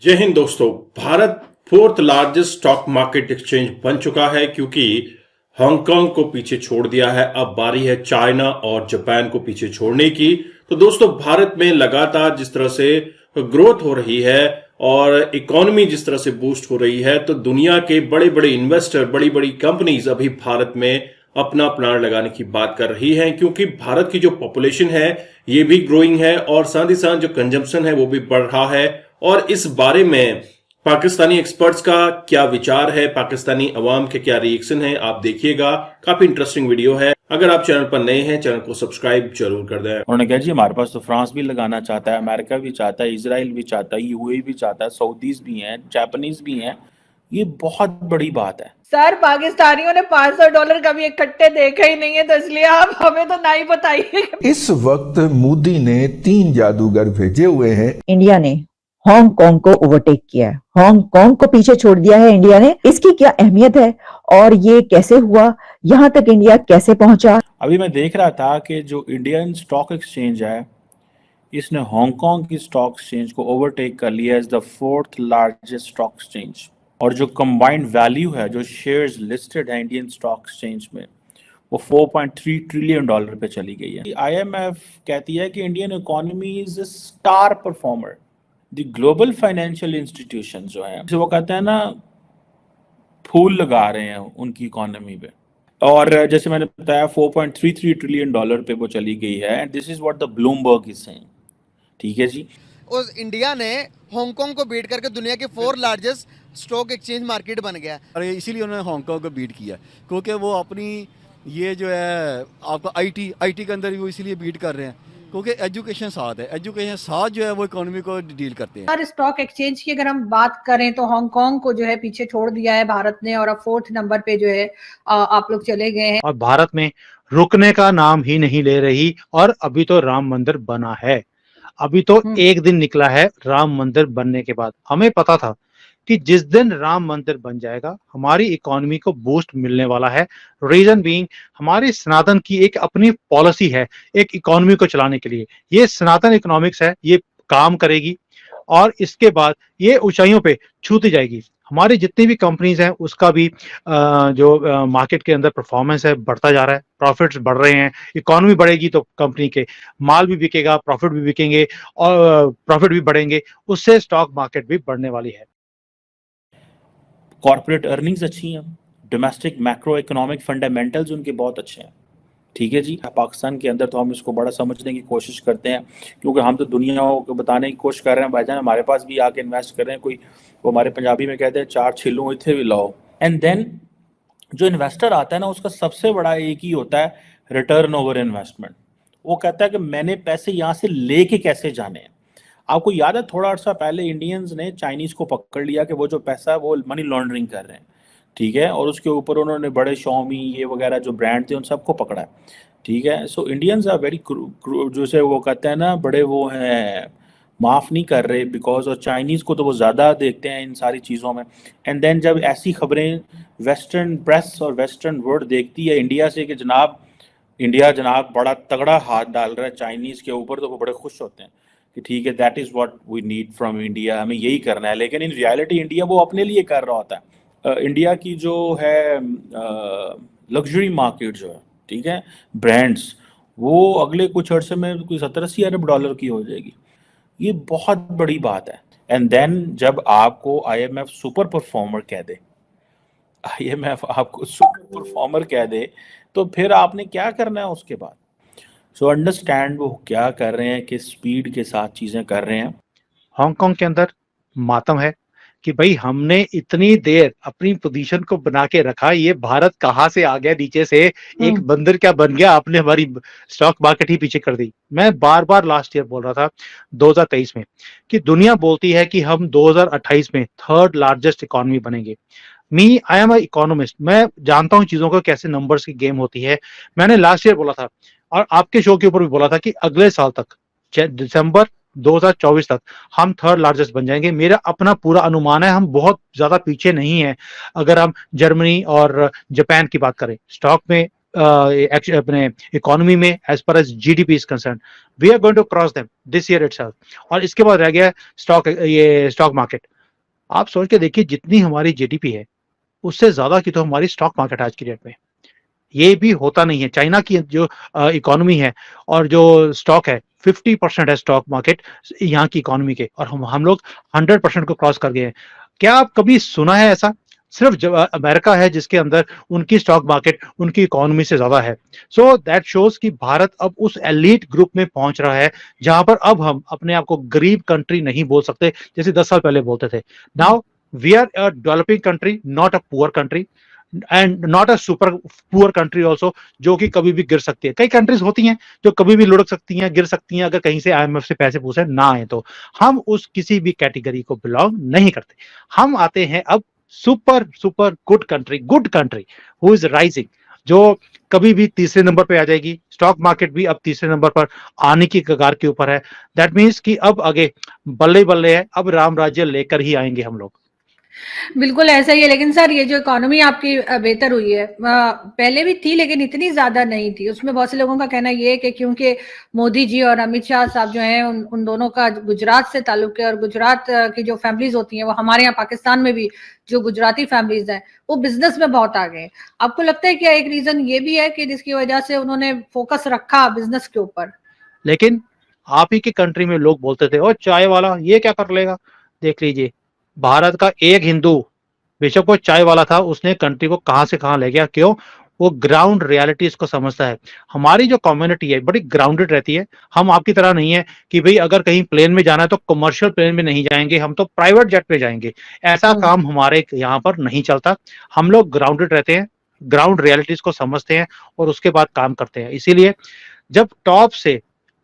जय हिंद दोस्तों। Bharat fourth largest stock market exchange बन चुका है क्योंकि हांगकांग को पीछे छोड़ दिया है। अब बारी है चाइना और जापान को पीछे छोड़ने की। तो दोस्तों, भारत में लगातार जिस तरह से ग्रोथ हो रही है और इकोनॉमी जिस तरह से बूस्ट हो रही है, तो दुनिया के बड़े बड़े इन्वेस्टर, बड़ी बड़ी कंपनीज अभी भारत में अपना प्लान लगाने की बात कर रही हैं, क्योंकि भारत की जो पॉपुलेशन है ये भी ग्रोइंग है और साथ ही साथ जो कंजम्पशन है वो भी बढ़ रहा है। और इस बारे में पाकिस्तानी एक्सपर्ट्स का क्या विचार है, पाकिस्तानी अवाम के क्या रिएक्शन है, आप देखिएगा। काफी इंटरेस्टिंग वीडियो है। अगर आप चैनल पर नए हैं, चैनल को सब्सक्राइब जरूर कर दें। उन्होंने कहा जी हमारे पास तो फ्रांस भी लगाना चाहता है, अमेरिका भी चाहता है, इजराइल भी चाहता है, यूएई भी चाहता है, सऊदीज भी हैं, जापानीज भी हैं। ये बहुत बड़ी बात है। सर, पाकिस्तानियों ने $500 कभी इकट्ठे देखा ही नहीं है, तो इसलिए आप हमें तो नहीं बताइए। इस वक्त मोदी ने 3 जादूगर भेजे हुए हैं। इंडिया ने हांगकांग को ओवरटेक किया है, हांगकांग को पीछे छोड़ दिया है इंडिया ने। इसकी क्या अहमियत है और ये कैसे हुआ, यहाँ तक इंडिया कैसे पहुंचा? अभी मैं देख रहा था कि जो इंडियन स्टॉक एक्सचेंज है, इसने हांगकांग की स्टॉक एक्सचेंज को ओवरटेक कर लिया as the fourth largest stock exchange. और जो कंबाइंड वैल्यू है, जो शेयर्स लिस्टेड है इंडियन स्टॉक एक्सचेंज में, वो $4.3 ट्रिलियन पे चली गई है। IMF कहती है कि Indian economy is a star performer. The global financial institution जो है, वो कहते हैं ना, फूल लगा रहे हैं उनकी इकोनॉमी पे। और जैसे मैंने बताया, $4.33 ट्रिलियन पे वो चली गई है। And this is what the Bloomberg is saying. ठीक है जी। उस इंडिया ने हांगकांग को बीट करके दुनिया के 4 लार्जेस्ट स्टॉक एक्सचेंज मार्केट बन गया। और इसीलिए उन्होंने हांगकांग को बीट किया, क्योंकि वो अपनी ये जो है आपका आईटी के अंदर वो इसीलिए बीट कर रहे हैं, क्योंकि एजुकेशन साथ है, एजुकेशन साथ जो है वो इकोनॉमी को डील करते हैं। सर, स्टॉक एक्सचेंज की अगर हम बात करें तो हांगकांग को जो है पीछे छोड़ दिया है भारत ने, और अब 4th नंबर पे जो है आप लोग चले गए हैं। और भारत में रुकने का नाम ही नहीं ले रही। और अभी तो राम मंदिर बना है, अभी तो एक दिन निकला है राम मंदिर बनने के बाद। हमें पता था कि जिस दिन राम मंदिर बन जाएगा हमारी इकोनॉमी को बूस्ट मिलने वाला है। रीजन बीइंग, हमारी सनातन की एक अपनी पॉलिसी है एक इकोनॉमी को चलाने के लिए। ये सनातन इकोनॉमिक्स है, ये काम करेगी और इसके बाद ये ऊंचाइयों पे छूती जाएगी। हमारी जितनी भी कंपनीज हैं उसका भी जो मार्केट के अंदर परफॉर्मेंस है बढ़ता जा रहा है, प्रॉफिट्स बढ़ रहे हैं। इकोनॉमी बढ़ेगी तो कंपनी के माल भी बिकेगा, प्रॉफिट भी बिकेंगे और प्रॉफिट भी बढ़ेंगे, उससे स्टॉक मार्केट भी बढ़ने वाली है। कॉर्पोरेट अर्निंग्स अच्छी हैं, डोमेस्टिक मैक्रो इकोनॉमिक फंडामेंटल्स उनके बहुत अच्छे हैं। ठीक है जी। पाकिस्तान के अंदर तो हम इसको बड़ा समझने की कोशिश करते हैं, क्योंकि हम तो दुनिया को बताने की कोशिश कर रहे हैं भाईजान हमारे पास भी आके इन्वेस्ट कर रहे हैं। कोई वो हमारे पंजाबी में कहते हैं 4 छिलू इथे भी लाओ। एंड देन जो इन्वेस्टर आता है ना, उसका सबसे बड़ा एक ही होता है, रिटर्न ओवर इन्वेस्टमेंट। वो कहता है कि मैंने पैसे यहाँ से लेके कैसे जाने हैं। आपको याद है थोड़ा अर्सा पहले इंडियंस ने चाइनीज को पकड़ लिया कि वो जो पैसा है वो मनी लॉन्ड्रिंग कर रहे हैं। ठीक है। और उसके ऊपर उन्होंने बड़े शॉमी ये वगैरह जो ब्रांड थे उन सबको पकड़ा है। ठीक है। सो इंडियंस आर वेरी, जैसे वो कहते हैं ना, बड़े वो हैं, माफ़ नहीं कर रहे, बिकॉज और चाइनीज़ को तो वो ज़्यादा देखते हैं इन सारी चीज़ों में। एंड देन जब ऐसी खबरें वेस्टर्न प्रेस और वेस्टर्न वर्ल्ड देखती है इंडिया से कि जनाब इंडिया जनाब बड़ा तगड़ा हाथ डाल रहा है चाइनीज़ के ऊपर, तो वो बड़े खुश होते हैं कि ठीक है, that is what we need from India, हमें यही करना है। लेकिन इन रियलिटी इंडिया वो अपने लिए कर रहा होता है। इंडिया की जो है लग्जरी मार्केट जो है, ठीक है, ब्रांड्स, वो अगले कुछ अर्से में कोई $70-80 अरब की हो जाएगी। ये बहुत बड़ी बात है। एंड देन जब आपको IMF सुपर परफॉर्मर कह दे, IMF आपको सुपर परफॉर्मर कह दे, तो फिर आपने क्या करना है उसके बाद। सो अंडरस्टैंड वो क्या कर रहे हैं, किस स्पीड के साथ चीजें कर रहे हैं। हांगकांग के अंदर मातम है कि भाई हमने इतनी देर अपनी पोजीशन को बना के रखा, ये भारत कहाँ से आ गया नीचे से, एक बंदर क्या बन गया, आपने हमारी स्टॉक मार्केट ही पीछे कर दी। मैं बार बार लास्ट ईयर बोल रहा था 2023 में कि दुनिया बोलती है कि हम 2028 में 3rd लार्जेस्ट इकोनॉमी बनेंगे। आई एम अ इकोनॉमिस्ट, मैं जानता हूँ चीजों को कैसे नंबर्स की गेम होती है। मैंने लास्ट ईयर बोला था और आपके शो के ऊपर भी बोला था कि अगले साल तक, दिसंबर 2024 तक हम 3rd लार्जेस्ट बन जाएंगे। मेरा अपना पूरा अनुमान है, हम बहुत ज्यादा पीछे नहीं है। अगर हम जर्मनी और जापान की बात करें, स्टॉक में अपने इकोनॉमी में, as per as GDP is concern, we are going to cross them this year itself. और इसके बाद रह गया स्टॉक मार्केट। आप सोच के देखिए, जितनी हमारी जीडीपी है उससे ज्यादा की तो हमारी स्टॉक मार्केट आज की डेट में। ये भी होता नहीं है। चाइना की जो इकोनॉमी है और जो स्टॉक है, 50% है स्टॉक मार्केट यहाँ की इकोनॉमी के, और हम लोग 100% को क्रॉस कर गए हैं। क्या आप कभी सुना है ऐसा? सिर्फ अमेरिका है जिसके अंदर उनकी स्टॉक मार्केट उनकी इकोनॉमी से ज्यादा है। सो दैट शोज कि भारत अब उस एलीट ग्रुप में पहुंच रहा है जहां पर अब हम अपने आप को गरीब कंट्री नहीं बोल सकते जैसे 10 साल पहले बोलते थे। Now we are a developing country, not a poor country, and not a super poor country also, जो कि कभी भी गिर सकती है। कई कंट्रीज होती हैं जो कभी भी लुढ़क सकती हैं, गिर सकती हैं, अगर कहीं से आईएमएफ से पैसे पूछे ना आए तो। हम उस किसी भी कैटेगरी को बिलोंग नहीं करते। हम आते हैं अब super super good country who is rising, जो कभी भी तीसरे नंबर पे आ जाएगी। स्टॉक मार्केट भी अब तीसरे नंबर पर आने की कगार के ऊपर है। दैट मीन्स कि अब आगे बल्ले बल्ले है, अब राम राज्य लेकर ही आएंगे हम लोग। बिल्कुल ऐसा ही है। लेकिन सर, ये जो इकोनॉमी आपकी बेहतर हुई है, पहले भी थी लेकिन इतनी ज्यादा नहीं थी। उसमें बहुत से लोगों का कहना ये है कि क्योंकि मोदी जी और अमित शाह साहब जो हैं उन दोनों का गुजरात से ताल्लुक है, और गुजरात की जो फैमिलीज होती हैं वो हमारे यहाँ पाकिस्तान में भी जो गुजराती फैमिलीज हैं वो बिजनेस में बहुत आगे हैं। आपको लगता है क्या एक रीजन ये भी है कि जिसकी वजह से उन्होंने फोकस रखा बिजनेस के ऊपर? लेकिन आप ही की कंट्री में लोग बोलते थे, ओ चाय वाला ये क्या कर लेगा। देख लीजिए, भारत का एक हिंदू, बेशक वो चाय वाला था, उसने कंट्री को कहां से कहां ले गया। क्यों? वो ग्राउंड रियलिटीज को समझता है। हमारी जो कम्युनिटी है बड़ी ग्राउंडेड रहती है। हम आपकी तरह नहीं है कि भाई अगर कहीं प्लेन में जाना है तो कमर्शियल प्लेन में नहीं जाएंगे, हम तो प्राइवेट जेट पे जाएंगे। ऐसा काम हमारे यहाँ पर नहीं चलता। हम लोग ग्राउंडेड रहते हैं, ग्राउंड रियलिटीज को समझते हैं और उसके बाद काम करते हैं। इसीलिए जब टॉप से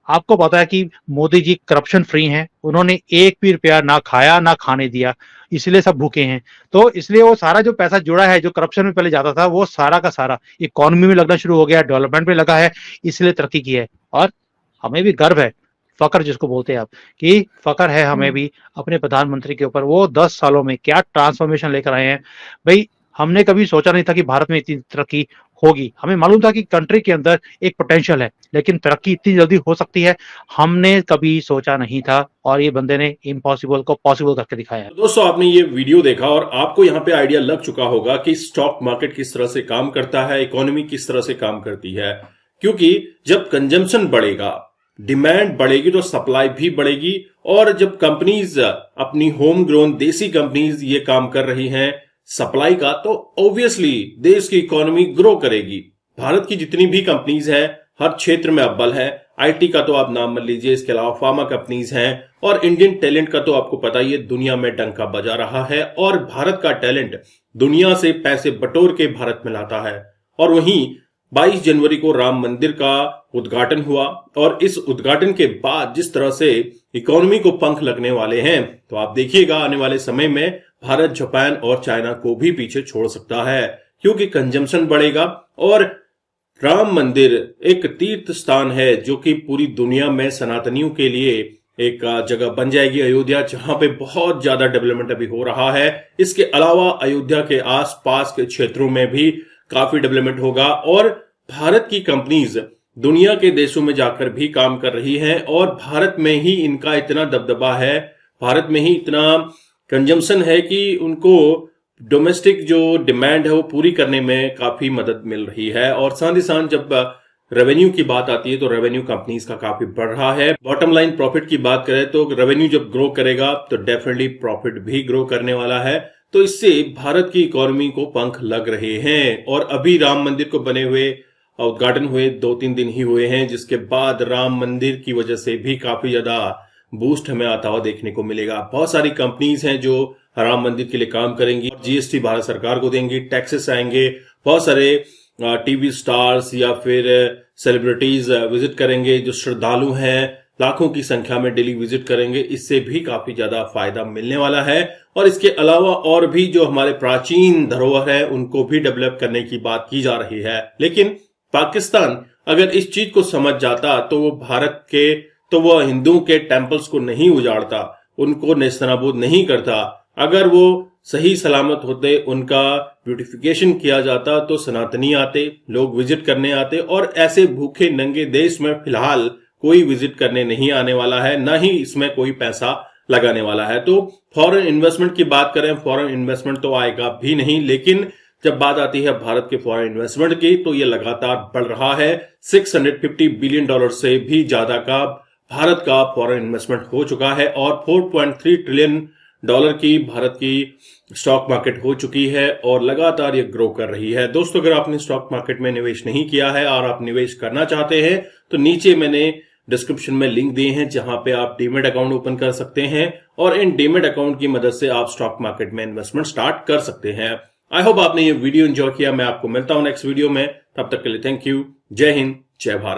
आपको पता है कि मोदी जी करप्शन फ्री हैं, उन्होंने एक भी रुपया ना खाया ना खाने दिया, इसलिए सब भूखे हैं। तो इसलिए वो सारा जो पैसा जुड़ा है जो करप्शन में पहले जाता था, वो सारा का सारा इकोनॉमी में लगना शुरू हो गया, डेवलपमेंट में लगा है, इसलिए तरक्की की है। और हमें भी गर्व है, फकर जिसको बोलते हैं आप, कि फकर है हमें भी अपने प्रधानमंत्री के ऊपर। वो 10 सालों में क्या ट्रांसफॉर्मेशन लेकर आए हैं। भाई हमने कभी सोचा नहीं था कि भारत में इतनी तरक्की होगी। हमें मालूम था कि कंट्री के अंदर एक पोटेंशियल है, लेकिन तरक्की इतनी जल्दी हो सकती है हमने कभी सोचा नहीं था। और ये बंदे ने इम्पॉसिबल को पॉसिबल करके दिखाया है। दोस्तों, आपने ये वीडियो देखा और आपको यहाँ पे आइडिया लग चुका होगा कि स्टॉक मार्केट किस तरह से काम करता है, इकोनॉमी किस तरह से काम करती है। क्योंकि जब कंजम्पशन बढ़ेगा, डिमांड बढ़ेगी, तो सप्लाई भी बढ़ेगी। और जब कंपनीज अपनी होम ग्रोन देसी कंपनीज ये काम कर रही हैं सप्लाई का, तो ऑब्वियसली देश की इकोनॉमी ग्रो करेगी। भारत की जितनी भी कंपनीज हैं हर क्षेत्र में अव्वल है। आईटी का तो आप नाम मत लीजिए, इसके अलावा फार्मा कंपनीज हैं, और इंडियन टैलेंट का तो आपको पता ही है, दुनिया में डंका बजा रहा है। और भारत का टैलेंट दुनिया से पैसे बटोर के भारत में लाता है। और वहीं 22 जनवरी को राम मंदिर का उद्घाटन हुआ, और इस उद्घाटन के बाद जिस तरह से इकोनॉमी को पंख लगने वाले हैं, तो आप देखिएगा आने वाले समय में भारत जापान और चाइना को भी पीछे छोड़ सकता है। क्योंकि कंजम्पशन बढ़ेगा और राम मंदिर एक तीर्थ स्थान है जो कि पूरी दुनिया में सनातनियों के लिए एक जगह बन जाएगी, अयोध्या, जहां पे बहुत ज्यादा डेवलपमेंट अभी हो रहा है। इसके अलावा अयोध्या के आसपास के क्षेत्रों में भी काफी डेवलपमेंट होगा। और भारत की कंपनीज दुनिया के देशों में जाकर भी काम कर रही हैं, और भारत में ही इनका इतना दबदबा है, भारत में ही इतना कंजम्पशन है कि उनको डोमेस्टिक जो डिमांड है वो पूरी करने में काफी मदद मिल रही है। और साथ ही साथ जब रेवेन्यू की बात आती है तो रेवेन्यू कंपनीज का काफी बढ़ रहा है। बॉटम लाइन प्रॉफिट की बात करें तो रेवेन्यू जब ग्रो करेगा तो डेफिनेटली प्रॉफिट भी ग्रो करने वाला है। तो इससे भारत की इकोनॉमी को पंख लग रहे हैं। और अभी राम मंदिर को बने हुए उद्घाटन हुए 2-3 दिन ही हुए हैं, जिसके बाद राम मंदिर की वजह से भी काफी ज्यादा बूस्ट हमें आता हुआ देखने को मिलेगा। बहुत सारी कंपनीज हैं जो राम मंदिर के लिए काम करेंगी, जीएसटी भारत सरकार को देंगी, टैक्सेस आएंगे, बहुत सारे टीवी स्टार्स या फिर सेलिब्रिटीज विजिट करेंगे, जो श्रद्धालु हैं लाखों की संख्या में डेली विजिट करेंगे। इससे भी काफी ज्यादा फायदा मिलने वाला है। और इसके अलावा और भी जो हमारे प्राचीन धरोहर है उनको भी डेवलप करने की बात की जा रही है। लेकिन पाकिस्तान अगर इस चीज को समझ जाता तो वो हिंदुओं के टेम्पल्स को नहीं उजाड़ता, उनको नेस्तनाबूद नहीं करता। अगर वो सही सलामत होते, उनका ब्यूटिफिकेशन किया जाता, तो सनातनी आते, लोग विजिट करने आते। और ऐसे भूखे नंगे देश में फिलहाल कोई विजिट करने नहीं आने वाला है, ना ही इसमें कोई पैसा लगाने वाला है। तो फॉरेन इन्वेस्टमेंट की बात करें, फॉरेन इन्वेस्टमेंट तो आएगा भी नहीं, लेकिन जब बात आती है भारत के फॉरेन इन्वेस्टमेंट की, तो ये लगातार बढ़ रहा है। $650 बिलियन से भी ज्यादा का भारत का फॉरेन इन्वेस्टमेंट हो चुका है और $4.3 ट्रिलियन की भारत की स्टॉक मार्केट हो चुकी है और लगातार ये ग्रो कर रही है। दोस्तों, अगर आपने स्टॉक मार्केट में निवेश नहीं किया है और आप निवेश करना चाहते हैं, तो नीचे मैंने डिस्क्रिप्शन में लिंक दिए हैं जहां पे आप डीमेट अकाउंट ओपन कर सकते हैं और इन डीमेट अकाउंट की मदद से आप स्टॉक मार्केट में इन्वेस्टमेंट स्टार्ट कर सकते हैं। आई होप आपने ये वीडियो एंजॉय किया। मैं आपको मिलता हूं नेक्स्ट वीडियो में, तब तक के लिए थैंक यू। जय हिंद, जय भारत।